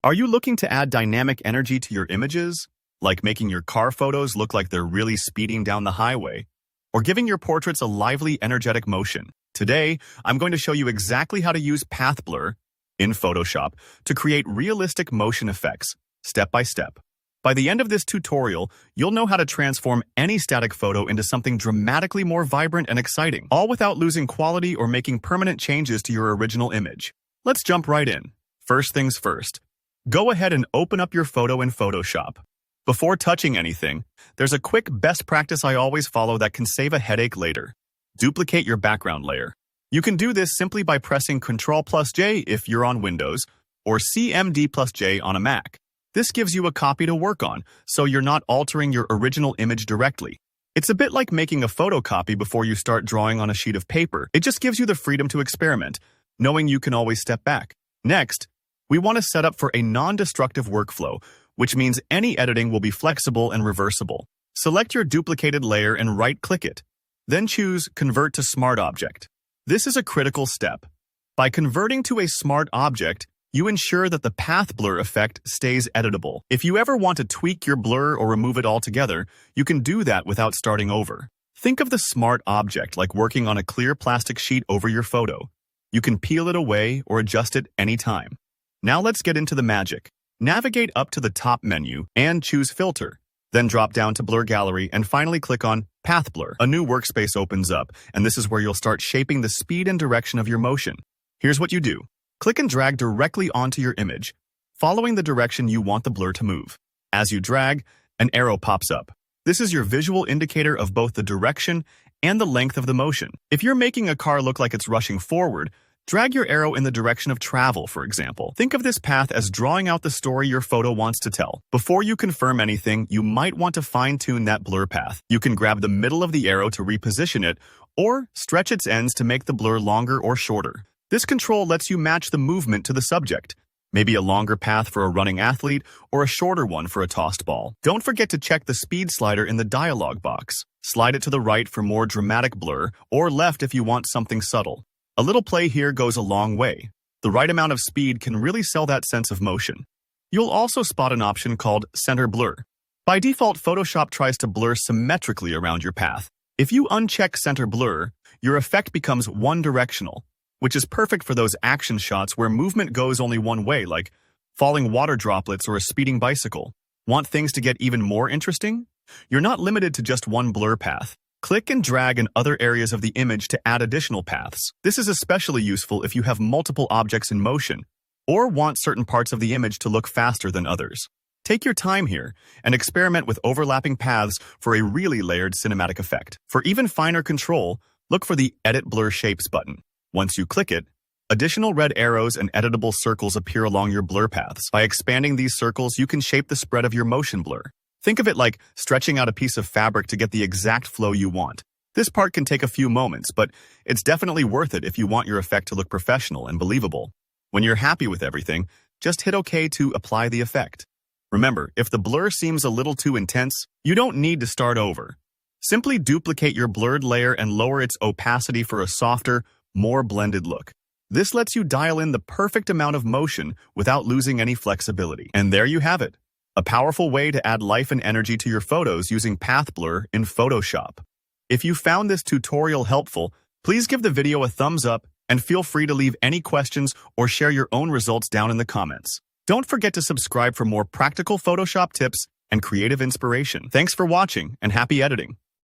Are you looking to add dynamic energy to your images, like making your car photos look like they're really speeding down the highway, or giving your portraits a lively, energetic motion? Today, I'm going to show you exactly how to use path blur in Photoshop to create realistic motion effects, step by step. By the end of this tutorial, you'll know how to transform any static photo into something dramatically more vibrant and exciting, all without losing quality or making permanent changes to your original image. Let's jump right in. First things first. Go ahead and open up your photo in Photoshop. Before touching anything, there's a quick best practice I always follow that can save a headache later. Duplicate your background layer. You can do this simply by pressing Ctrl+J if you're on Windows, or CMD+J on a Mac. This gives you a copy to work on, so you're not altering your original image directly. It's a bit like making a photocopy before you start drawing on a sheet of paper. It just gives you the freedom to experiment, knowing you can always step back. Next, we want to set up for a non-destructive workflow, which means any editing will be flexible and reversible. Select your duplicated layer and right-click it. Then choose Convert to Smart Object. This is a critical step. By converting to a smart object, you ensure that the path blur effect stays editable. If you ever want to tweak your blur or remove it altogether, you can do that without starting over. Think of the smart object like working on a clear plastic sheet over your photo. You can peel it away or adjust it anytime. Now let's get into the magic. Navigate up to the top menu and choose Filter. Then drop down to Blur Gallery and finally click on Path Blur. A new workspace opens up, and this is where you'll start shaping the speed and direction of your motion. Here's what you do. Click and drag directly onto your image, following the direction you want the blur to move. As you drag, an arrow pops up. This is your visual indicator of both the direction and the length of the motion. If you're making a car look like it's rushing forward, drag your arrow in the direction of travel, for example. Think of this path as drawing out the story your photo wants to tell. Before you confirm anything, you might want to fine-tune that blur path. You can grab the middle of the arrow to reposition it, or stretch its ends to make the blur longer or shorter. This control lets you match the movement to the subject, maybe a longer path for a running athlete or a shorter one for a tossed ball. Don't forget to check the speed slider in the dialog box. Slide it to the right for more dramatic blur, or left if you want something subtle. A little play here goes a long way. The right amount of speed can really sell that sense of motion. You'll also spot an option called Center Blur. By default, Photoshop tries to blur symmetrically around your path. If you uncheck Center Blur, your effect becomes one-directional, which is perfect for those action shots where movement goes only one way, like falling water droplets or a speeding bicycle. Want things to get even more interesting? You're not limited to just one blur path. Click and drag in other areas of the image to add additional paths. This is especially useful if you have multiple objects in motion, or want certain parts of the image to look faster than others. Take your time here and experiment with overlapping paths for a really layered cinematic effect. For even finer control, look for the Edit Blur Shapes button. Once you click it, additional red arrows and editable circles appear along your blur paths. By expanding these circles, you can shape the spread of your motion blur. Think of it like stretching out a piece of fabric to get the exact flow you want. This part can take a few moments, but it's definitely worth it if you want your effect to look professional and believable. When you're happy with everything, just hit OK to apply the effect. Remember, if the blur seems a little too intense, you don't need to start over. Simply duplicate your blurred layer and lower its opacity for a softer, more blended look. This lets you dial in the perfect amount of motion without losing any flexibility. And there you have it. A powerful way to add life and energy to your photos using path blur in Photoshop. If you found this tutorial helpful, please give the video a thumbs up and feel free to leave any questions or share your own results down in the comments. Don't forget to subscribe for more practical Photoshop tips and creative inspiration. Thanks for watching and happy editing.